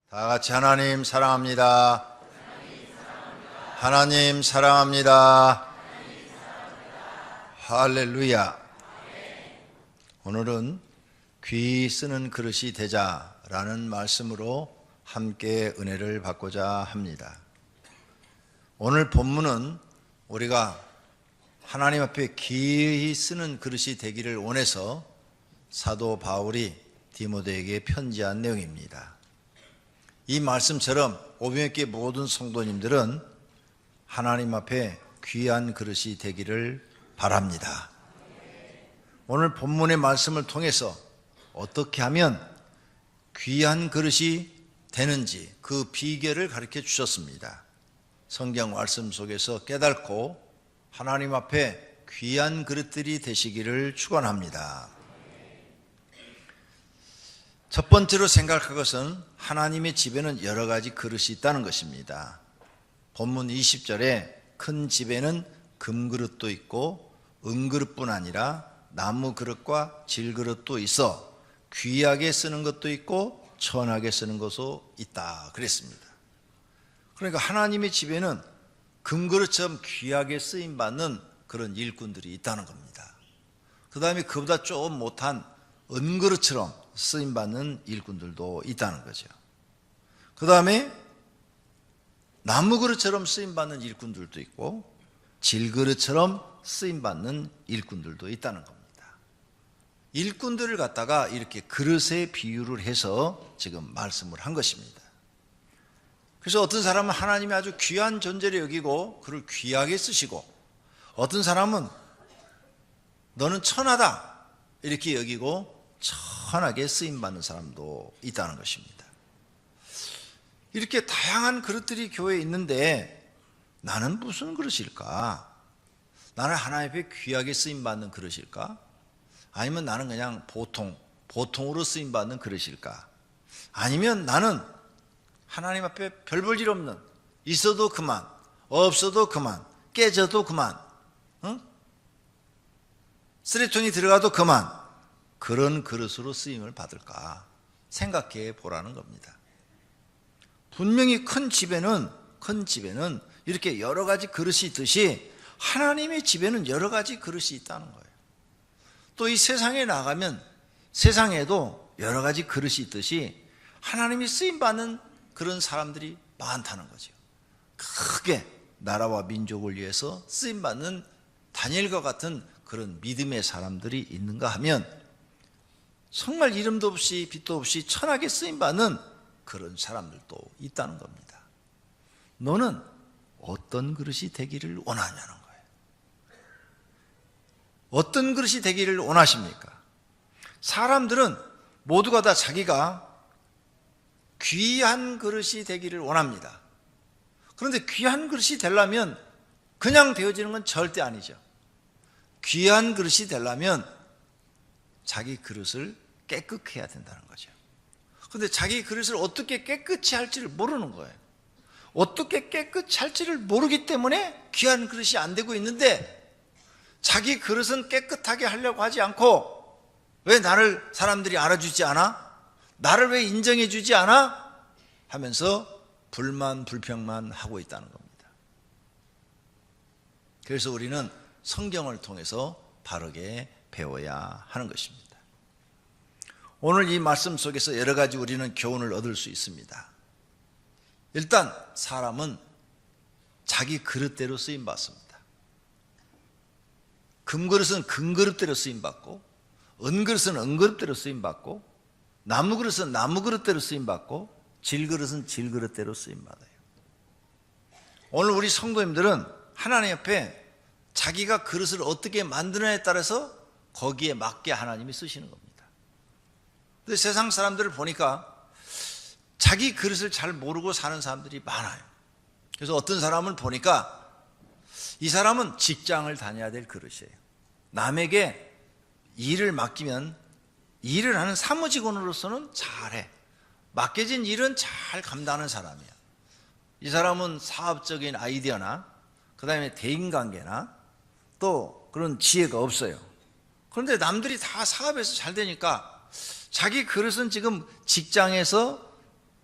다 같이 하나님 사랑합니다. 하나님 사랑합니다. 할렐루야. 오늘은 귀 쓰는 그릇이 되자라는 말씀으로 함께 은혜를 받고자 합니다. 오늘 본문은 우리가 하나님 앞에 귀히 쓰는 그릇이 되기를 원해서 사도 바울이 디모데에게 편지한 내용입니다. 이 말씀처럼 오병이교회 모든 성도님들은 하나님 앞에 귀한 그릇이 되기를 바랍니다. 오늘 본문의 말씀을 통해서 어떻게 하면 귀한 그릇이 되는지 그 비결을 가르쳐 주셨습니다. 성경 말씀 속에서 깨닫고 하나님 앞에 귀한 그릇들이 되시기를 축원합니다. 첫 번째로 생각할 것은 하나님의 집에는 여러 가지 그릇이 있다는 것입니다. 본문 20절에 큰 집에는 금그릇도 있고 은그릇뿐 아니라 나무 그릇과 질그릇도 있어 귀하게 쓰는 것도 있고 천하게 쓰는 것도 있다 그랬습니다. 그러니까 하나님의 집에는 금그릇처럼 귀하게 쓰임받는 그런 일꾼들이 있다는 겁니다. 그 다음에 그보다 조금 못한 은그릇처럼 쓰임받는 일꾼들도 있다는 거죠. 그 다음에 나무그릇처럼 쓰임받는 일꾼들도 있고 질그릇처럼 쓰임받는 일꾼들도 있다는 겁니다. 일꾼들을 갖다가 이렇게 그릇에 비유를 해서 지금 말씀을 한 것입니다. 그래서 어떤 사람은 하나님이 아주 귀한 존재로 여기고 그를 귀하게 쓰시고, 어떤 사람은 너는 천하다 이렇게 여기고 천하게 쓰임받는 사람도 있다는 것입니다. 이렇게 다양한 그릇들이 교회에 있는데 나는 무슨 그릇일까? 나는 하나님 앞에 귀하게 쓰임받는 그릇일까? 아니면 나는 그냥 보통으로 쓰임받는 그릇일까? 아니면 나는 하나님 앞에 별 볼 일 없는, 있어도 그만, 없어도 그만, 깨져도 그만, 쓰레통이 들어가도 그만, 그런 그릇으로 쓰임을 받을까 생각해 보라는 겁니다. 분명히 큰 집에는 이렇게 여러 가지 그릇이 있듯이 하나님의 집에는 여러 가지 그릇이 있다는 거예요. 또 이 세상에 나가면 세상에도 여러 가지 그릇이 있듯이 하나님이 쓰임받는 그런 사람들이 많다는 거죠. 크게 나라와 민족을 위해서 쓰임받는 다니엘과 같은 그런 믿음의 사람들이 있는가 하면 정말 이름도 없이 빛도 없이 천하게 쓰임받는 그런 사람들도 있다는 겁니다. 너는 어떤 그릇이 되기를 원하냐는 거예요. 어떤 그릇이 되기를 원하십니까? 사람들은 모두가 다 자기가 귀한 그릇이 되기를 원합니다. 그런데 귀한 그릇이 되려면 그냥 되어지는 건 절대 아니죠. 귀한 그릇이 되려면 자기 그릇을 깨끗해야 된다는 거죠. 그런데 자기 그릇을 어떻게 깨끗이 할지를 모르는 거예요. 어떻게 깨끗이 할지를 모르기 때문에 귀한 그릇이 안 되고 있는데, 자기 그릇은 깨끗하게 하려고 하지 않고 왜 나를 사람들이 알아주지 않아? 나를 왜 인정해 주지 않아? 하면서 불만 불평만 하고 있다는 겁니다. 그래서 우리는 성경을 통해서 바르게 배워야 하는 것입니다. 오늘 이 말씀 속에서 여러 가지 우리는 교훈을 얻을 수 있습니다. 일단 사람은 자기 그릇대로 쓰임받습니다. 금그릇은 금그릇대로 쓰임받고, 은그릇은 은그릇대로 쓰임받고, 나무그릇은 나무그릇대로 쓰임받고, 질그릇은 질그릇대로 쓰임받아요. 오늘 우리 성도님들은 하나님 앞에 자기가 그릇을 어떻게 만드느냐에 따라서 거기에 맞게 하나님이 쓰시는 겁니다. 근데 세상 사람들을 보니까 자기 그릇을 잘 모르고 사는 사람들이 많아요. 그래서 어떤 사람을 보니까 이 사람은 직장을 다녀야 될 그릇이에요. 남에게 일을 맡기면 일을 하는 사무직원으로서는 잘해. 맡겨진 일은 잘 감당하는 사람이야. 이 사람은 사업적인 아이디어나 그 다음에 대인관계나 또 그런 지혜가 없어요. 그런데 남들이 다 사업에서 잘 되니까 자기 그릇은 지금 직장에서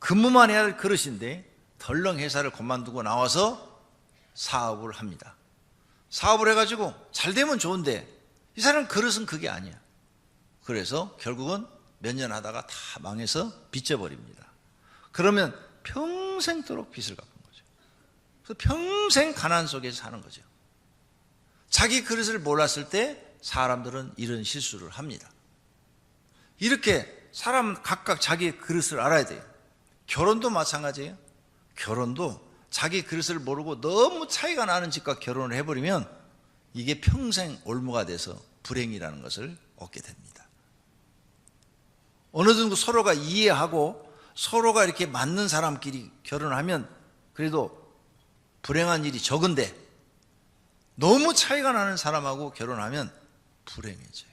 근무만 해야 할 그릇인데 덜렁 회사를 그만두고 나와서 사업을 합니다. 사업을 해가지고 잘 되면 좋은데 이 사람 그릇은 그게 아니야. 그래서 결국은 몇 년 하다가 다 망해서 빚져버립니다. 그러면 평생도록 빚을 갚은 거죠. 그래서 평생 가난 속에서 사는 거죠. 자기 그릇을 몰랐을 때 사람들은 이런 실수를 합니다. 이렇게 사람 각각 자기 그릇을 알아야 돼요. 결혼도 마찬가지예요. 결혼도 자기 그릇을 모르고 너무 차이가 나는 집과 결혼을 해버리면 이게 평생 올무가 돼서 불행이라는 것을 얻게 됩니다. 어느 정도 서로가 이해하고 서로가 이렇게 맞는 사람끼리 결혼하면 그래도 불행한 일이 적은데 너무 차이가 나는 사람하고 결혼하면 불행해져요.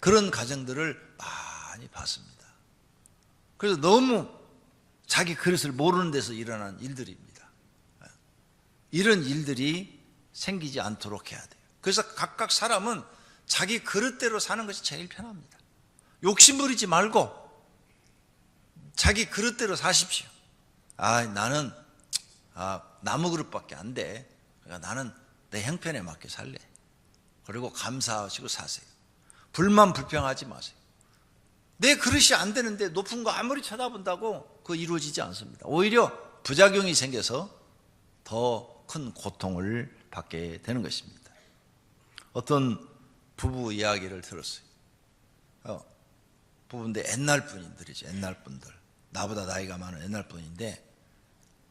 그런 가정들을 많이 봤습니다. 그래서 너무 자기 그릇을 모르는 데서 일어난 일들입니다. 이런 일들이 생기지 않도록 해야 돼요. 그래서 각각 사람은 자기 그릇대로 사는 것이 제일 편합니다. 욕심 부리지 말고 자기 그릇대로 사십시오. 나는 나무 그릇밖에 안 돼. 그러니까 나는 내 형편에 맞게 살래. 그리고 감사하시고 사세요. 불만 불평하지 마세요. 내 그릇이 안 되는데 높은 거 아무리 쳐다본다고 그거 이루어지지 않습니다. 오히려 부작용이 생겨서 더 큰 고통을 받게 되는 것입니다. 어떤 부부 이야기를 들었어요. 부부인데 옛날 분들이죠. 옛날 분들. 나보다 나이가 많은 옛날 분인데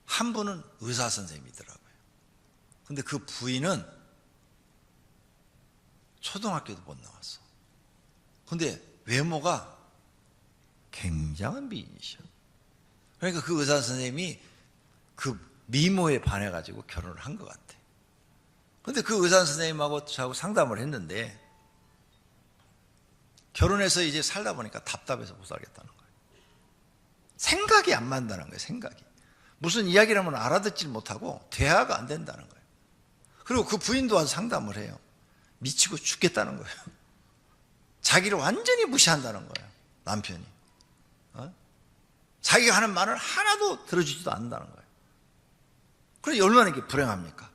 한 분은 의사 선생님이더라고요. 근데 그 부인은 초등학교도 못 나왔어. 근데 외모가 굉장한 미인이셔. 그러니까 그 의사 선생님이 그 미모에 반해가지고 결혼을 한 것 같아. 근데 그 의사 선생님하고 저하고 상담을 했는데 결혼해서 이제 살다 보니까 답답해서 못 살겠다는 거예요. 생각이 안 맞는다는 거예요. 생각이. 무슨 이야기를 하면 알아듣질 못하고 대화가 안 된다는 거예요. 그리고 그 부인도 와서 상담을 해요. 미치고 죽겠다는 거예요. 자기를 완전히 무시한다는 거예요. 남편이. 자기가 하는 말을 하나도 들어주지도 않는다는 거예요. 그래서 얼마나 이게 불행합니까?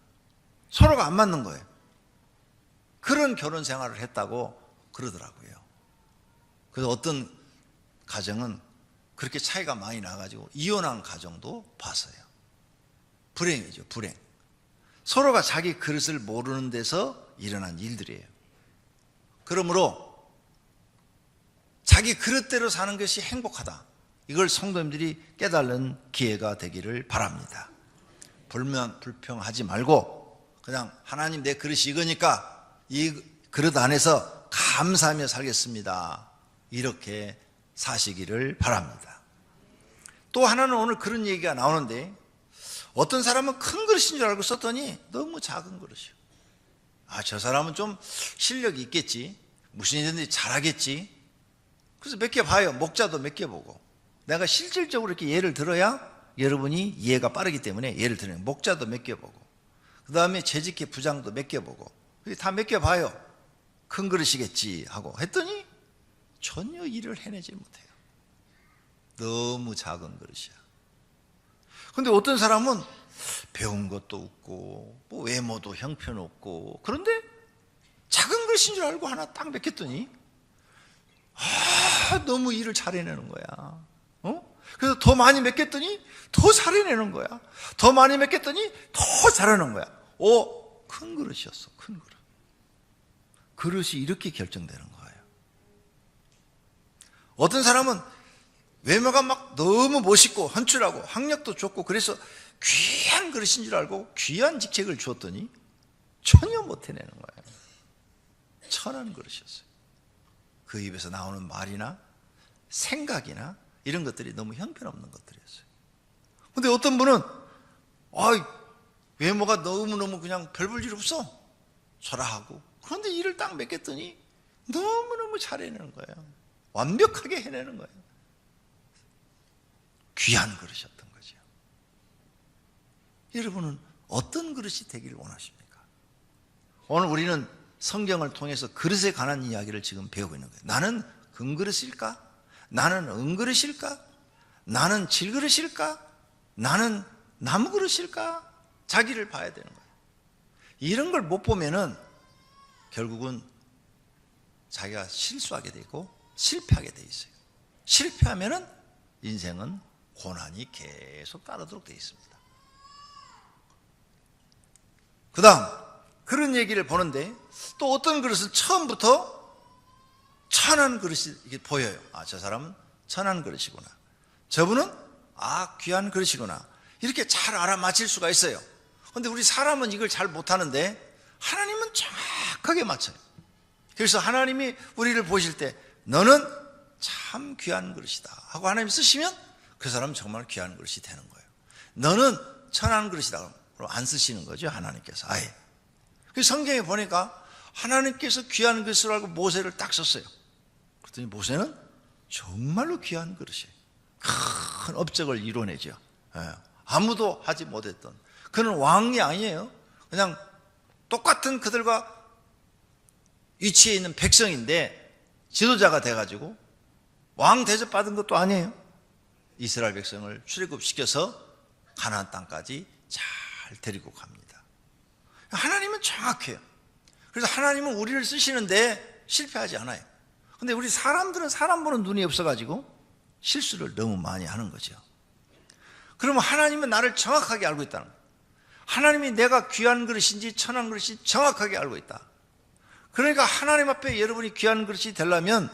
서로가 안 맞는 거예요. 그런 결혼 생활을 했다고 그러더라고요. 그래서 어떤 가정은 그렇게 차이가 많이 나가지고 이혼한 가정도 봤어요. 불행이죠, 불행. 서로가 자기 그릇을 모르는 데서 일어난 일들이에요. 그러므로 자기 그릇대로 사는 것이 행복하다. 이걸 성도님들이 깨달는 기회가 되기를 바랍니다. 불평하지 말고 그냥 하나님 내 그릇이 이거니까 이 그릇 안에서 감사하며 살겠습니다. 이렇게 사시기를 바랍니다. 또 하나는 오늘 그런 얘기가 나오는데 어떤 사람은 큰 그릇인 줄 알고 썼더니 너무 작은 그릇이요. 저 사람은 좀 실력이 있겠지. 무슨 일이든지 잘하겠지. 그래서 몇 개 봐요. 목자도 몇 개 보고. 내가 실질적으로 이렇게 예를 들어야 여러분이 이해가 빠르기 때문에 예를 들어요. 목자도 몇 개 보고 그 다음에 재직회 부장도 몇 개 보고 다 몇 개 봐요. 큰 그릇이겠지 하고 했더니 전혀 일을 해내지 못해요. 너무 작은 그릇이야. 근데 어떤 사람은 배운 것도 없고 뭐 외모도 형편없고 그런데 작은 그릇인 줄 알고 하나 딱 맡겼더니 너무 일을 잘해내는 거야. 그래서 더 많이 맡겼더니 더 잘해내는 거야. 더 많이 맡겼더니 더 잘하는 거야. 큰 그릇이었어. 큰 그릇. 그릇이 이렇게 결정되는 거예요. 어떤 사람은 외모가 막 너무 멋있고 헌출하고 학력도 좋고 그래서 귀한 그릇인 줄 알고 귀한 직책을 주었더니 전혀 못 해내는 거예요. 천한 그릇이었어요. 그 입에서 나오는 말이나 생각이나 이런 것들이 너무 형편없는 것들이었어요. 근데 어떤 분은 외모가 너무너무 그냥 별 볼 일 없어. 초라하고. 그런데 일을 딱 맡겼더니 너무너무 잘해내는 거예요. 완벽하게 해내는 거예요. 귀한 그릇이었던 거죠. 여러분은 어떤 그릇이 되기를 원하십니까? 오늘 우리는 성경을 통해서 그릇에 관한 이야기를 지금 배우고 있는 거예요. 나는 금그릇일까? 나는 은그릇일까? 나는 질그릇일까? 나는 나무 그릇일까? 자기를 봐야 되는 거예요. 이런 걸 못 보면은 결국은 자기가 실수하게 되고 실패하게 돼 있어요. 실패하면은 인생은 고난이 계속 따르도록 돼 있습니다. 그 다음 그런 얘기를 보는데 또 어떤 그릇은 처음부터 천한 그릇이 이게 보여요. 아, 저 사람은 천한 그릇이구나. 저분은 귀한 그릇이구나. 이렇게 잘 알아맞힐 수가 있어요. 그런데 우리 사람은 이걸 잘 못하는데 하나님은 정확하게 맞춰요. 그래서 하나님이 우리를 보실 때 너는 참 귀한 그릇이다 하고 하나님 쓰시면 그 사람은 정말 귀한 그릇이 되는 거예요. 너는 천한 그릇이다 그럼 안 쓰시는 거죠, 하나님께서 아예. 그래서 성경에 보니까 하나님께서 귀한 그릇을 알고 모세를 딱 썼어요. 그랬더니 모세는 정말로 귀한 그릇이에요. 큰 업적을 이뤄내죠. 아무도 하지 못했던. 그는 왕이 아니에요. 그냥 똑같은 그들과 위치에 있는 백성인데 지도자가 돼가지고 왕 대접받은 것도 아니에요. 이스라엘 백성을 출애굽시켜서 가나안 땅까지 잘 데리고 갑니다. 하나님은 정확해요. 그래서 하나님은 우리를 쓰시는데 실패하지 않아요. 근데 우리 사람들은 사람 보는 눈이 없어가지고 실수를 너무 많이 하는 거죠. 그러면 하나님은 나를 정확하게 알고 있다는 거예요. 하나님이 내가 귀한 그릇인지 천한 그릇인지 정확하게 알고 있다. 그러니까 하나님 앞에 여러분이 귀한 그릇이 되려면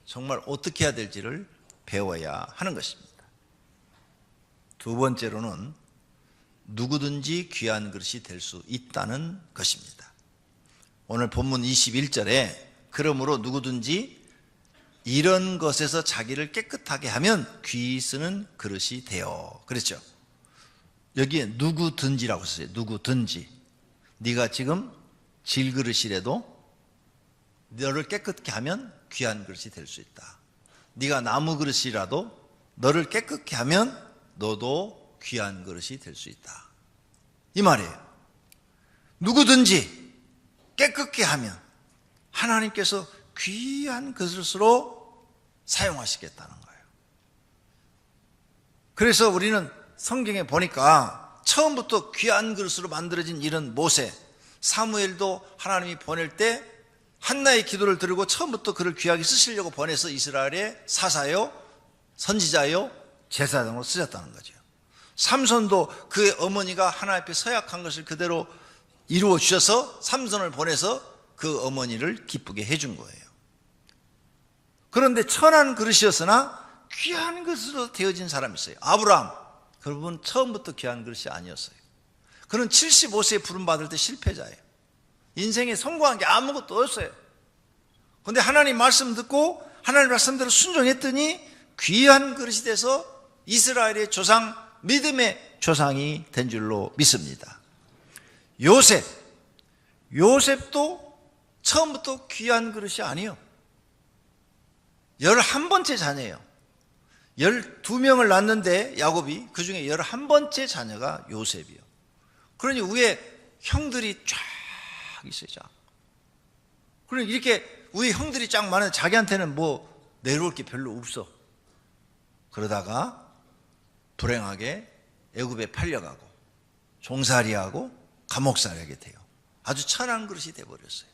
정말 어떻게 해야 될지를 배워야 하는 것입니다. 두 번째로는 누구든지 귀한 그릇이 될 수 있다는 것입니다. 오늘 본문 21절에 그러므로 누구든지 이런 것에서 자기를 깨끗하게 하면 귀 쓰는 그릇이 되어. 그랬죠. 여기에 누구든지라고 썼어요. 누구든지. 네가 지금 질그릇이라도 너를 깨끗게 하면 귀한 그릇이 될 수 있다. 네가 나무 그릇이라도 너를 깨끗게 하면 너도 귀한 그릇이 될 수 있다. 이 말이에요. 누구든지 깨끗게 하면 하나님께서 귀한 그릇으로 사용하시겠다는 거예요. 그래서 우리는 성경에 보니까 처음부터 귀한 그릇으로 만들어진 이런 모세, 사무엘도 하나님이 보낼 때 한나의 기도를 들고 처음부터 그를 귀하게 쓰시려고 보내서 이스라엘의 사사요, 선지자요, 제사장으로 쓰셨다는 거죠. 삼손도 그의 어머니가 하나님 앞에 서약한 것을 그대로 이루어 주셔서 삼손을 보내서 그 어머니를 기쁘게 해준 거예요. 그런데 천한 그릇이었으나 귀한 그릇으로 되어진 사람이 있어요. 아브라함. 그분 처음부터 귀한 그릇이 아니었어요. 그는 75세에 부름받을 때 실패자예요. 인생에 성공한 게 아무것도 없어요. 그런데 하나님 말씀 듣고 하나님 말씀대로 순종했더니 귀한 그릇이 돼서 이스라엘의 조상, 믿음의 조상이 된 줄로 믿습니다. 요셉도 처음부터 귀한 그릇이 아니에요. 11번째 자녀예요. 12명을 낳았는데 야곱이 그 중에 11번째 자녀가 요셉이에요. 그러니 위에 형들이 쫙 있어요. 쫙. 그러니 이렇게 위에 형들이 쫙 많은데 자기한테는 뭐 내려올 게 별로 없어. 그러다가 불행하게 애굽에 팔려가고 종살이하고 감옥살이하게 돼요. 아주 천한 그릇이 돼버렸어요.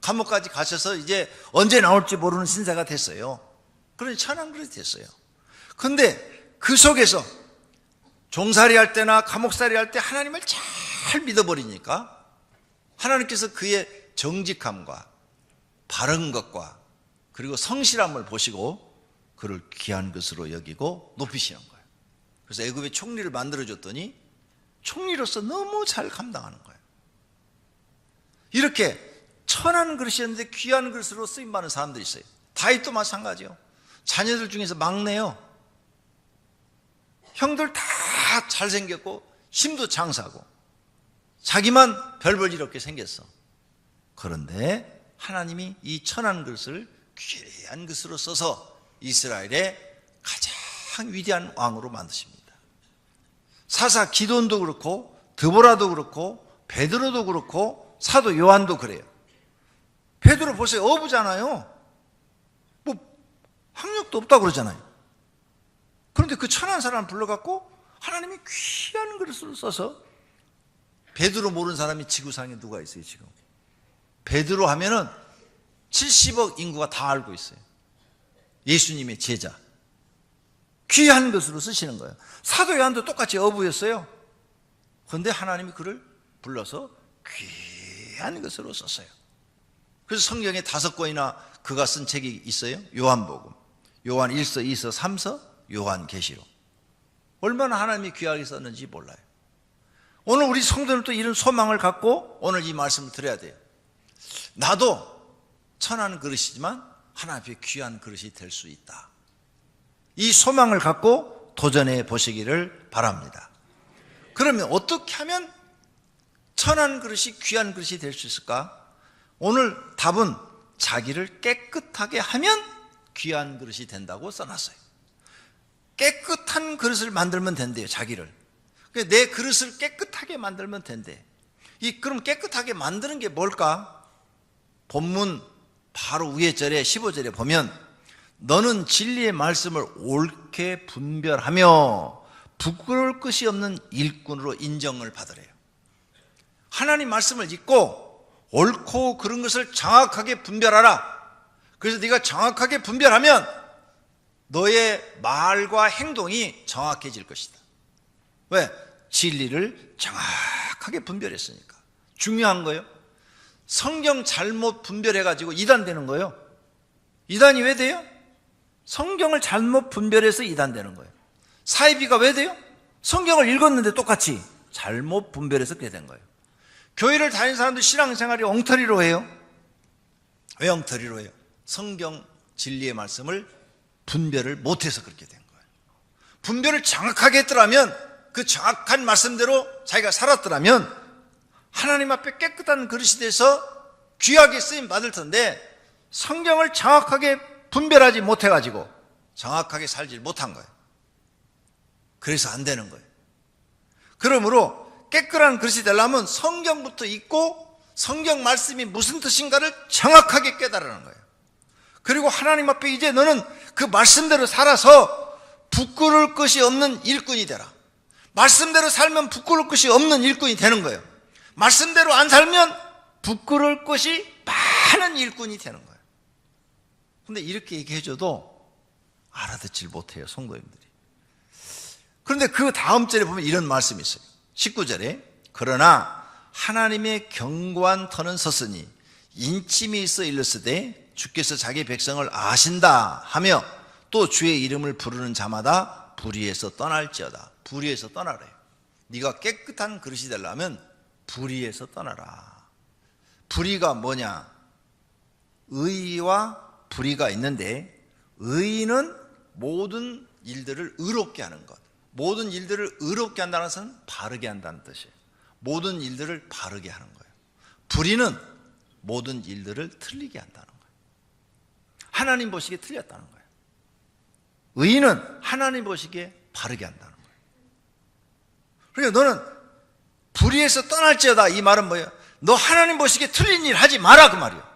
감옥까지 가셔서 이제 언제 나올지 모르는 신세가 됐어요. 그러니 천한 그릇이 됐어요. 근데 그 속에서 종살이 할 때나 감옥살이 할 때 하나님을 잘 믿어버리니까 하나님께서 그의 정직함과 바른 것과 그리고 성실함을 보시고 그를 귀한 것으로 여기고 높이시는 거예요. 그래서 애굽의 총리를 만들어줬더니 총리로서 너무 잘 감당하는 거예요. 이렇게 천한 그릇이었는데 귀한 그릇으로 쓰임받는 사람들이 있어요. 다윗도 마찬가지요. 자녀들 중에서 막내요. 형들 다 잘생겼고 힘도 장사고 자기만 별볼 일 없게 생겼어. 그런데 하나님이 이 천한 그릇을 귀한 그릇으로 써서 이스라엘의 가장 위대한 왕으로 만드십니다. 사사 기돈도 그렇고 드보라도 그렇고 베드로도 그렇고 사도 요한도 그래요. 베드로 보세요. 어부잖아요. 뭐 학력도 없다고 그러잖아요. 그런데 그 천한 사람을 불러갖고 하나님이 귀한 그릇으로 써서, 베드로 모르는 사람이 지구상에 누가 있어요 지금? 베드로 하면은 70억 인구가 다 알고 있어요. 예수님의 제자. 귀한 것으로 쓰시는 거예요. 사도 요한도 똑같이 어부였어요. 그런데 하나님이 그를 불러서 귀한 것으로 썼어요. 그래서 성경에 5권이나 그가 쓴 책이 있어요. 요한복음, 요한 1서, 2서, 3서, 요한계시록. 얼마나 하나님이 귀하게 썼는지 몰라요. 오늘 우리 성도들도 이런 소망을 갖고 오늘 이 말씀을 드려야 돼요. 나도 천한 그릇이지만 하나님 앞에 귀한 그릇이 될 수 있다. 이 소망을 갖고 도전해 보시기를 바랍니다. 그러면 어떻게 하면 천한 그릇이 귀한 그릇이 될 수 있을까? 오늘 답은 자기를 깨끗하게 하면 귀한 그릇이 된다고 써놨어요. 깨끗한 그릇을 만들면 된대요, 자기를. 내 그릇을 깨끗하게 만들면 된대. 그럼 깨끗하게 만드는 게 뭘까? 본문 바로 위에 절에 15절에 보면 너는 진리의 말씀을 옳게 분별하며 부끄러울 것이 없는 일꾼으로 인정을 받으래요. 하나님 말씀을 읽고 옳고 그른 것을 정확하게 분별하라. 그래서 네가 정확하게 분별하면 너의 말과 행동이 정확해질 것이다. 왜? 진리를 정확하게 분별했으니까. 중요한 거예요. 성경 잘못 분별해가지고 이단되는 거예요. 이단이 왜 돼요? 성경을 잘못 분별해서 이단되는 거예요. 사이비가 왜 돼요? 성경을 읽었는데 똑같이 잘못 분별해서 그렇게 된 거예요. 교회를 다니는 사람들 신앙생활이 엉터리로 해요. 왜 엉터리로 해요? 성경 진리의 말씀을 분별을 못해서 그렇게 된 거예요. 분별을 정확하게 했더라면, 그 정확한 말씀대로 자기가 살았더라면 하나님 앞에 깨끗한 그릇이 돼서 귀하게 쓰임 받을 텐데, 성경을 정확하게 분별하지 못해가지고 정확하게 살지 못한 거예요. 그래서 안 되는 거예요. 그러므로 깨끗한 그릇이 되려면 성경부터 읽고 성경 말씀이 무슨 뜻인가를 정확하게 깨달으는 거예요. 그리고 하나님 앞에 이제 너는 그 말씀대로 살아서 부끄러울 것이 없는 일꾼이 되라. 말씀대로 살면 부끄러울 것이 없는 일꾼이 되는 거예요. 말씀대로 안 살면 부끄러울 것이 많은 일꾼이 되는 거예요. 근데 이렇게 얘기해줘도 알아듣질 못해요, 성도님들이. 그런데 그 다음 절에 보면 이런 말씀이 있어요. 19절에 그러나 하나님의 견고한 터는 섰으니 인침이 있어 일렀으되 주께서 자기 백성을 아신다 하며 또 주의 이름을 부르는 자마다 불의에서 떠날지어다. 불의에서 떠나래요. 네가 깨끗한 그릇이 되려면 불의에서 떠나라. 불의가 뭐냐? 의와 불의가 있는데, 의는 모든 일들을 의롭게 하는 것. 모든 일들을 의롭게 한다는 것은 바르게 한다는 뜻이에요. 모든 일들을 바르게 하는 거예요. 불의는 모든 일들을 틀리게 한다는 거예요. 하나님 보시기에 틀렸다는 거예요. 의는 하나님 보시기에 바르게 한다는 거예요. 그러니까 너는 불의에서 떠날지어다, 이 말은 뭐예요? 너 하나님 보시기에 틀린 일 하지 마라, 그 말이에요.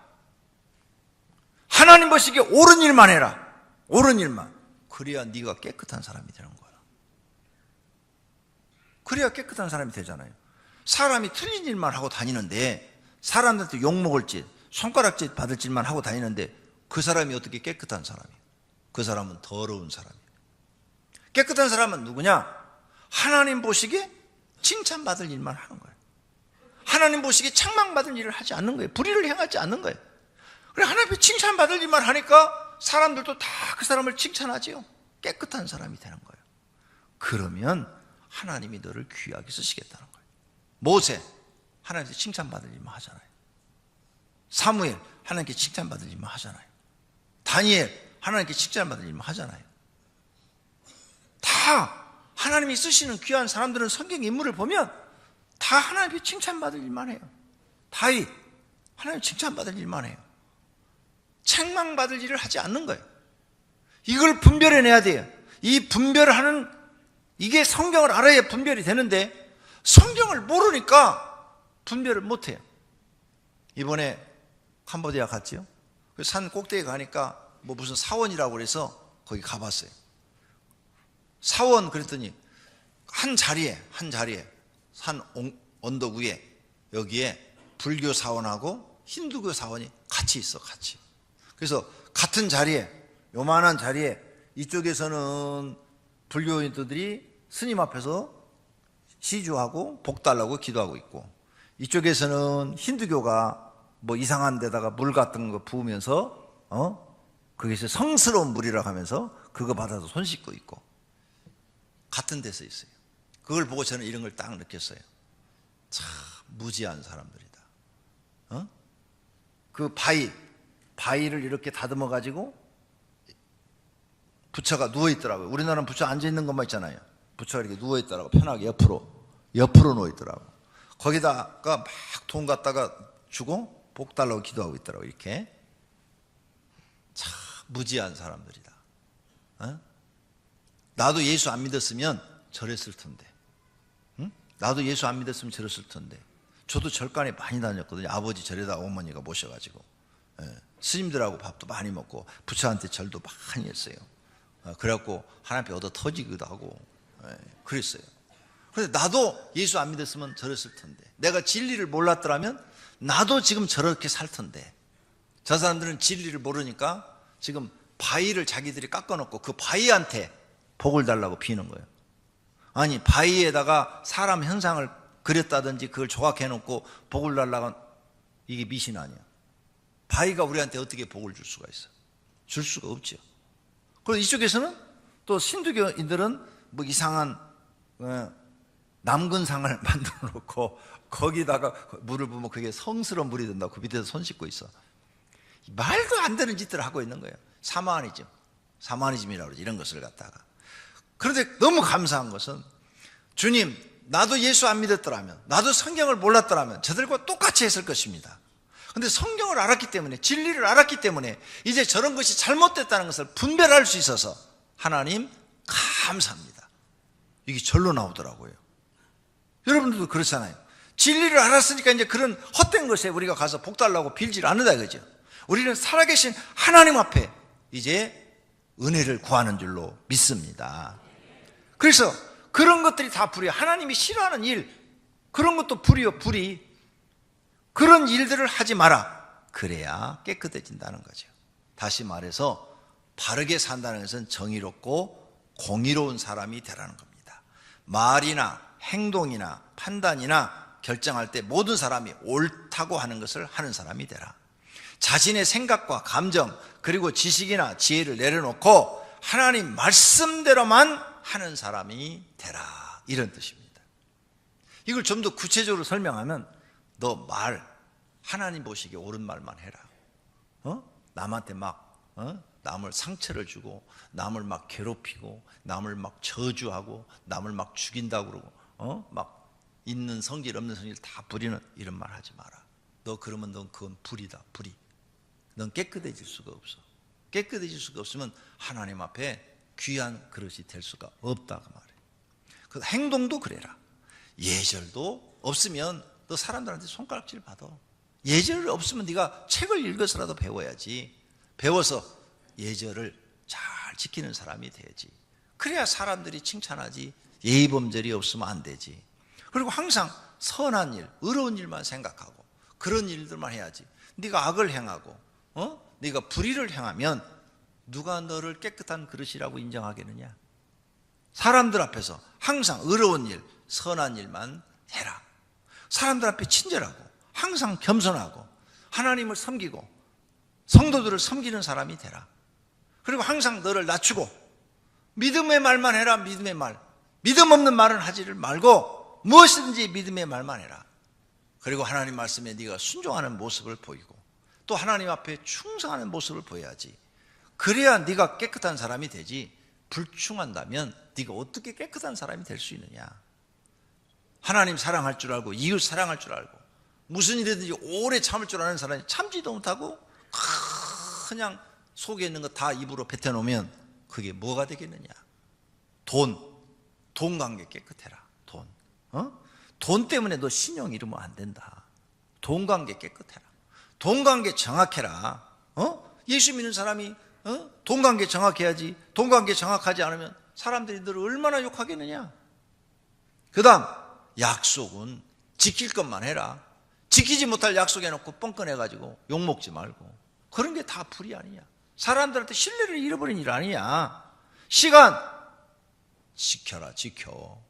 하나님 보시기에 옳은 일만 해라. 옳은 일만. 그래야 네가 깨끗한 사람이 되는 거야. 그래야 깨끗한 사람이 되잖아요. 사람이 틀린 일만 하고 다니는데, 사람들한테 욕먹을 짓, 손가락질 받을 짓만 하고 다니는데 그 사람이 어떻게 깨끗한 사람이에요? 그 사람은 더러운 사람이에요. 깨끗한 사람은 누구냐? 하나님 보시기에 칭찬받을 일만 하는 거예요. 하나님 보시기에 책망받을 일을 하지 않는 거예요. 불의를 행하지 않는 거예요. 그래, 하나님 앞에 칭찬받을 일만 하니까 사람들도 다 그 사람을 칭찬하지요. 깨끗한 사람이 되는 거예요. 그러면 하나님이 너를 귀하게 쓰시겠다는 거예요. 모세, 하나님께 칭찬받을 일만 하잖아요. 사무엘, 하나님께 칭찬받을 일만 하잖아요. 다니엘, 하나님께 칭찬받을 일만 하잖아요. 다 하나님이 쓰시는 귀한 사람들은 성경 인물을 보면 다 하나님께 칭찬받을 일만 해요. 다윗, 하나님 칭찬받을 일만 해요. 책망받을 일을 하지 않는 거예요. 이걸 분별해내야 돼요. 이 분별을 하는, 이게 성경을 알아야 분별이 되는데 성경을 모르니까 분별을 못해요. 이번에 캄보디아 갔지요. 산 꼭대기에 가니까 무슨 사원이라고 그래서 거기 가봤어요. 사원 그랬더니 한 자리에 산 언덕 위에 여기에 불교 사원하고 힌두교 사원이 같이 있어, 같이. 그래서 같은 자리에, 요만한 자리에 이쪽에서는 불교인들이 스님 앞에서 시주하고 복 달라고 기도하고 있고, 이쪽에서는 힌두교가 뭐 이상한 데다가 물 같은 거 부으면서 그것이 성스러운 물이라고 하면서 그거 받아서 손 씻고 있고, 같은 데서 있어요. 그걸 보고 저는 이런 걸 딱 느꼈어요. 참 무지한 사람들이다. 그 바위를 이렇게 다듬어 가지고 부처가 누워 있더라고요. 우리나라는 부처 앉아 있는 것만 있잖아요. 부처가 이렇게 누워 있더라고. 편하게 옆으로 누워 있더라고. 거기다가 막 돈 갖다가 주고 복 달라고 기도하고 있더라고. 이렇게. 참 무지한 사람들이다. 나도 예수 안 믿었으면 저랬을 텐데. 나도 예수 안 믿었으면 저랬을 텐데. 저도 절간에 많이 다녔거든요. 아버지 절에다 어머니가 모셔가지고 스님들하고 밥도 많이 먹고 부처한테 절도 많이 했어요. 그래갖고 하나님 앞에 얻어 터지기도 하고 그랬어요. 그런데 나도 예수 안 믿었으면 저랬을 텐데, 내가 진리를 몰랐더라면 나도 지금 저렇게 살 텐데. 저 사람들은 진리를 모르니까 지금 바위를 자기들이 깎아놓고 그 바위한테 복을 달라고 비는 거예요. 아니, 바위에다가 사람 형상을 그렸다든지 그걸 조각해놓고 복을 달라고, 이게 미신 아니야. 바위가 우리한테 어떻게 복을 줄 수가 있어? 줄 수가 없죠. 그리고 이쪽에서는 또 신두교인들은 뭐 이상한 남근상을 만들어 놓고 거기다가 물을 부으면 그게 성스러운 물이 된다고 그 밑에서 손 씻고 있어. 말도 안 되는 짓들을 하고 있는 거예요. 사마니즘이라고 그러지, 이런 것을 갖다가. 그런데 너무 감사한 것은, 주님, 나도 예수 안 믿었더라면, 나도 성경을 몰랐더라면 저들과 똑같이 했을 것입니다. 그런데 성경을 알았기 때문에, 진리를 알았기 때문에 이제 저런 것이 잘못됐다는 것을 분별할 수 있어서 하나님 감사합니다. 이게 절로 나오더라고요. 여러분들도 그렇잖아요. 진리를 알았으니까 이제 그런 헛된 것에 우리가 가서 복 달라고 빌질 않는다 이거죠. 우리는 살아계신 하나님 앞에 이제 은혜를 구하는 줄로 믿습니다. 그래서 그런 것들이 다 불이야. 하나님이 싫어하는 일, 그런 것도 불이요, 불이. 그런 일들을 하지 마라. 그래야 깨끗해진다는 거죠. 다시 말해서 바르게 산다는 것은 정의롭고 공의로운 사람이 되라는 겁니다. 말이나 행동이나 판단이나 결정할 때 모든 사람이 옳다고 하는 것을 하는 사람이 되라. 자신의 생각과 감정 그리고 지식이나 지혜를 내려놓고 하나님 말씀대로만 하는 사람이 되라, 이런 뜻입니다. 이걸 좀 더 구체적으로 설명하면, 너 하나님 보시기에 옳은 말만 해라. 남한테 막 남을 상처를 주고 남을 막 괴롭히고 남을 막 저주하고 남을 막 죽인다고 그러고 막 있는 성질 없는 성질 다 부리는 이런 말 하지 마라. 너 그러면 넌 그건 불이다, 불이. 넌 깨끗해질 수가 없어. 깨끗해질 수가 없으면 하나님 앞에 귀한 그릇이 될 수가 없다, 그 말이에요. 그 행동도 그래라. 예절도 없으면 너 사람들한테 손가락질 받아. 예절 없으면 네가 책을 읽어서라도 배워야지. 배워서 예절을 잘 지키는 사람이 돼야지. 그래야 사람들이 칭찬하지. 예의범절이 없으면 안 되지. 그리고 항상 선한 일, 의로운 일만 생각하고 그런 일들만 해야지. 네가 악을 행하고 네가 불의를 행하면 누가 너를 깨끗한 그릇이라고 인정하겠느냐. 사람들 앞에서 항상 의로운 일, 선한 일만 해라. 사람들 앞에 친절하고 항상 겸손하고 하나님을 섬기고 성도들을 섬기는 사람이 되라. 그리고 항상 너를 낮추고 믿음의 말만 해라. 믿음의 말. 믿음 없는 말은 하지를 말고 무엇이든지 믿음의 말만 해라. 그리고 하나님 말씀에 네가 순종하는 모습을 보이고 또 하나님 앞에 충성하는 모습을 보여야지. 그래야 네가 깨끗한 사람이 되지. 불충한다면 네가 어떻게 깨끗한 사람이 될 수 있느냐. 하나님 사랑할 줄 알고 이웃 사랑할 줄 알고 무슨 일이든지 오래 참을 줄 아는 사람이 참지도 못하고 그냥 속에 있는 거 다 입으로 뱉어놓으면 그게 뭐가 되겠느냐. 돈 관계 깨끗해라. 돈 때문에 너 신용 잃으면 안 된다. 돈 관계 깨끗해라. 돈 관계 정확해라. 예수 믿는 사람이 돈 관계 정확해야지. 돈 관계 정확하지 않으면 사람들이 너를 얼마나 욕하겠느냐. 그 다음 약속은 지킬 것만 해라. 지키지 못할 약속해놓고 뻥꺼내가지고 욕먹지 말고. 그런 게 다 불의 아니냐. 사람들한테 신뢰를 잃어버린 일 아니냐. 시간 지켜라. 지켜.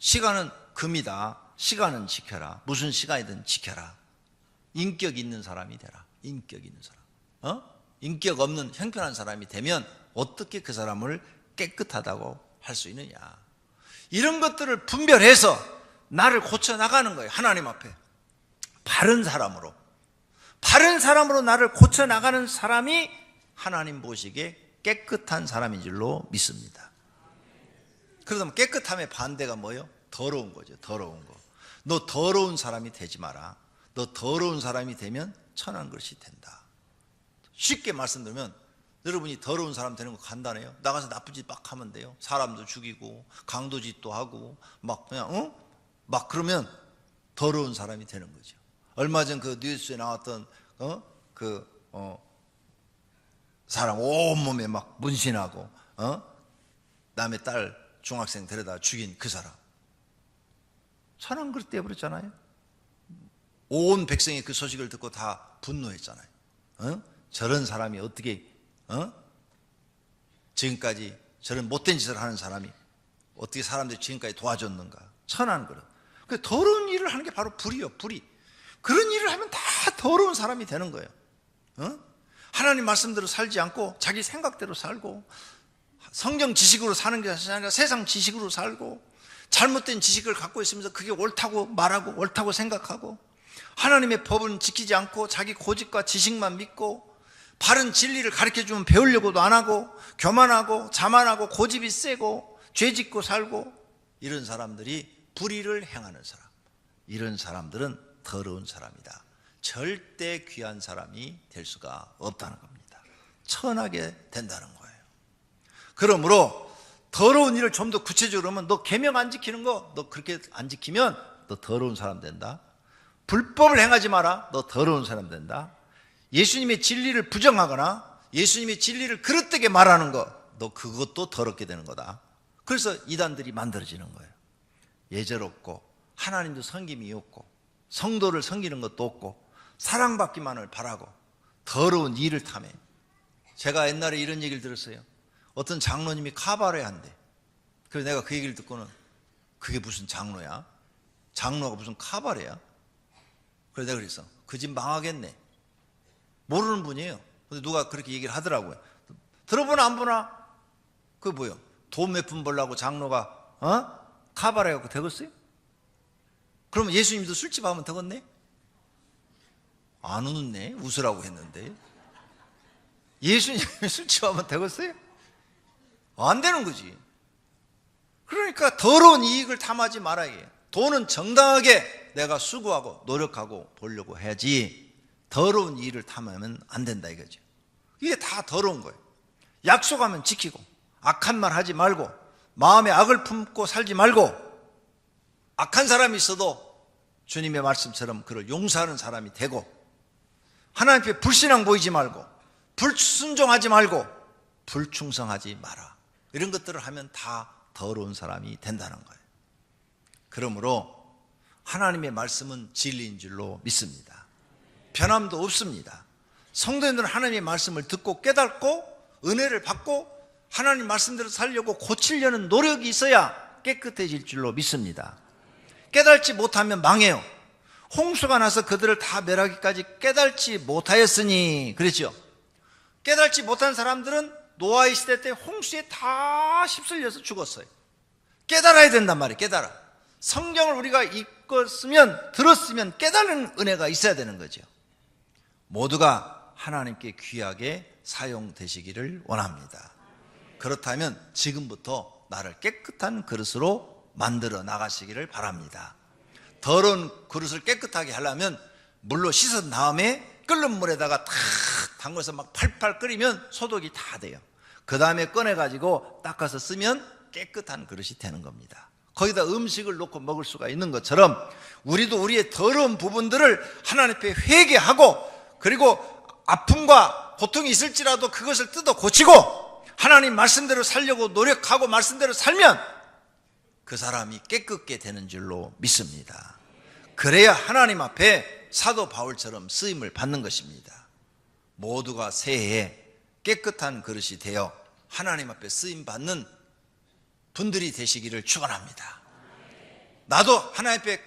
시간은 금이다. 시간은 지켜라. 무슨 시간이든 지켜라. 인격 있는 사람이 되라. 인격 있는 사람. 인격 없는 형편한 사람이 되면 어떻게 그 사람을 깨끗하다고 할 수 있느냐. 이런 것들을 분별해서 나를 고쳐나가는 거예요. 하나님 앞에 바른 사람으로 나를 고쳐나가는 사람이 하나님 보시기에 깨끗한 사람인 줄로 믿습니다. 그러면 깨끗함의 반대가 뭐예요? 더러운 거죠. 더러운 거. 너 더러운 사람이 되지 마라. 너 더러운 사람이 되면 천한 것이 된다. 쉽게 말씀드리면 여러분이 더러운 사람 되는 거 간단해요. 나가서 나쁜 짓 막 하면 돼요. 사람도 죽이고 강도짓도 하고 막 그냥 막 그러면 더러운 사람이 되는 거죠. 얼마 전 그 뉴스에 나왔던 사람 온몸에 막 문신하고 남의 딸 중학생 데려다 죽인 그 사람 천한 그릇 떼어버렸잖아요. 온 백성이 그 소식을 듣고 다 분노했잖아요. 저런 사람이 어떻게 지금까지 저런 못된 짓을 하는 사람이 어떻게 사람들이 지금까지 도와줬는가. 천한 그릇. 그 더러운 일을 하는 게 바로 불이요. 불이. 그런 일을 하면 다 더러운 사람이 되는 거예요. 하나님 말씀대로 살지 않고 자기 생각대로 살고 성경 지식으로 사는 게 아니라 세상 지식으로 살고 잘못된 지식을 갖고 있으면서 그게 옳다고 말하고 옳다고 생각하고 하나님의 법은 지키지 않고 자기 고집과 지식만 믿고 바른 진리를 가르쳐주면 배우려고도 안 하고 교만하고 자만하고 고집이 세고 죄짓고 살고 이런 사람들이 불의를 행하는 사람. 이런 사람들은 더러운 사람이다. 절대 귀한 사람이 될 수가 없다는 겁니다. 천하게 된다는 거예요. 그러므로 더러운 일을 좀 더 구체적으로 하면 너 계명 안 지키는 거 너 그렇게 안 지키면 너 더러운 사람 된다. 불법을 행하지 마라. 너 더러운 사람 된다. 예수님의 진리를 부정하거나 예수님의 진리를 그릇되게 말하는 거 너 그것도 더럽게 되는 거다. 그래서 이단들이 만들어지는 거예요. 예절없고 하나님도 섬김이 없고 성도를 섬기는 것도 없고 사랑받기만을 바라고 더러운 일을 탐해. 제가 옛날에 이런 얘기를 들었어요. 어떤 장로님이 카바레 한대. 그래서 내가 그 얘기를 듣고는 그게 무슨 장로야? 장로가 무슨 카바레야? 그래서 내가 그랬어. 그 집 망하겠네. 모르는 분이에요. 근데 누가 그렇게 얘기를 하더라고요. 들어보나 안 보나? 그게 뭐예요? 돈 몇 푼 벌라고 장로가 카바레 갖고 되겠어요? 그러면 예수님도 술집 하면 되겠네? 안 웃네? 웃으라고 했는데. 예수님이 술집 하면 되겠어요? 안 되는 거지. 그러니까 더러운 이익을 탐하지 말아야 해요. 돈은 정당하게 내가 수고하고 노력하고 벌려고 해야지 더러운 일을 탐하면 안 된다 이거죠. 이게 다 더러운 거예요. 약속하면 지키고 악한 말 하지 말고 마음에 악을 품고 살지 말고 악한 사람이 있어도 주님의 말씀처럼 그를 용서하는 사람이 되고 하나님 앞에 불신앙 보이지 말고 불순종하지 말고 불충성하지 마라. 이런 것들을 하면 다 더러운 사람이 된다는 거예요. 그러므로 하나님의 말씀은 진리인 줄로 믿습니다. 변함도 없습니다. 성도님들은 하나님의 말씀을 듣고 깨닫고 은혜를 받고 하나님 말씀대로 살려고 고치려는 노력이 있어야 깨끗해질 줄로 믿습니다. 깨닫지 못하면 망해요. 홍수가 나서 그들을 다 멸하기까지 깨닫지 못하였으니 그랬죠. 깨닫지 못한 사람들은 노아의 시대 때 홍수에 다 휩쓸려서 죽었어요. 깨달아야 된단 말이에요. 깨달아. 성경을 우리가 읽었으면 들었으면 깨달은 은혜가 있어야 되는 거죠. 모두가 하나님께 귀하게 사용되시기를 원합니다. 그렇다면 지금부터 나를 깨끗한 그릇으로 만들어 나가시기를 바랍니다. 더러운 그릇을 깨끗하게 하려면 물로 씻은 다음에 끓는 물에다가 탁 담궈서 막 팔팔 끓이면 소독이 다 돼요. 그 다음에 꺼내가지고 닦아서 쓰면 깨끗한 그릇이 되는 겁니다. 거기다 음식을 놓고 먹을 수가 있는 것처럼 우리도 우리의 더러운 부분들을 하나님 앞에 회개하고 그리고 아픔과 고통이 있을지라도 그것을 뜯어 고치고 하나님 말씀대로 살려고 노력하고 말씀대로 살면 그 사람이 깨끗게 되는 줄로 믿습니다. 그래야 하나님 앞에 사도 바울처럼 쓰임을 받는 것입니다. 모두가 새해에 깨끗한 그릇이 되어 하나님 앞에 쓰임 받는 분들이 되시기를 축원합니다. 나도 하나님 앞에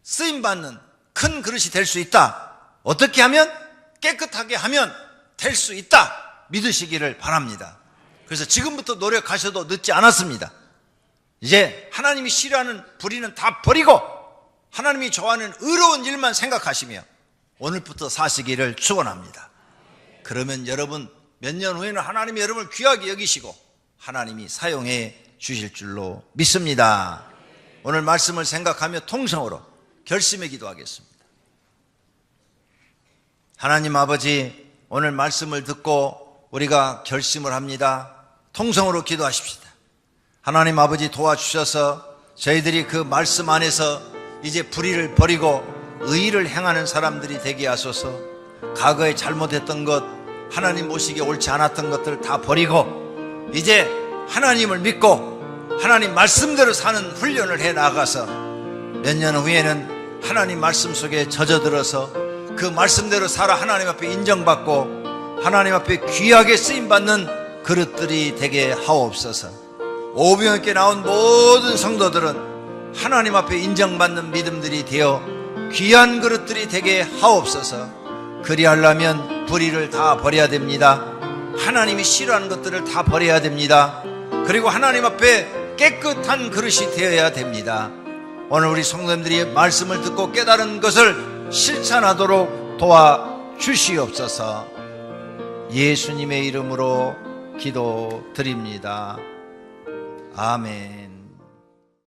쓰임 받는 큰 그릇이 될 수 있다. 어떻게 하면? 깨끗하게 하면 될 수 있다. 믿으시기를 바랍니다. 그래서 지금부터 노력하셔도 늦지 않았습니다. 이제 하나님이 싫어하는 불의는 다 버리고 하나님이 좋아하는 의로운 일만 생각하시며 오늘부터 사시기를 축원합니다. 그러면 여러분 몇 년 후에는 하나님이 여러분을 귀하게 여기시고 하나님이 사용해 주실 줄로 믿습니다. 오늘 말씀을 생각하며 통성으로 결심에 기도하겠습니다. 하나님 아버지, 오늘 말씀을 듣고 우리가 결심을 합니다. 통성으로 기도하십시다. 하나님 아버지 도와주셔서 저희들이 그 말씀 안에서 이제 불의를 버리고 의의를 행하는 사람들이 되게 하소서. 과거에 잘못했던 것, 하나님 모시기에 옳지 않았던 것들 다 버리고 이제 하나님을 믿고 하나님 말씀대로 사는 훈련을 해 나가서 몇 년 후에는 하나님 말씀 속에 젖어들어서 그 말씀대로 살아 하나님 앞에 인정받고 하나님 앞에 귀하게 쓰임받는 그릇들이 되게 하옵소서. 오병이께 나온 모든 성도들은 하나님 앞에 인정받는 믿음들이 되어 귀한 그릇들이 되게 하옵소서. 그리하려면 불의를 다 버려야 됩니다. 하나님이 싫어하는 것들을 다 버려야 됩니다. 그리고 하나님 앞에 깨끗한 그릇이 되어야 됩니다. 오늘 우리 성도님들이 말씀을 듣고 깨달은 것을 실천하도록 도와주시옵소서. 예수님의 이름으로 기도드립니다. 아멘.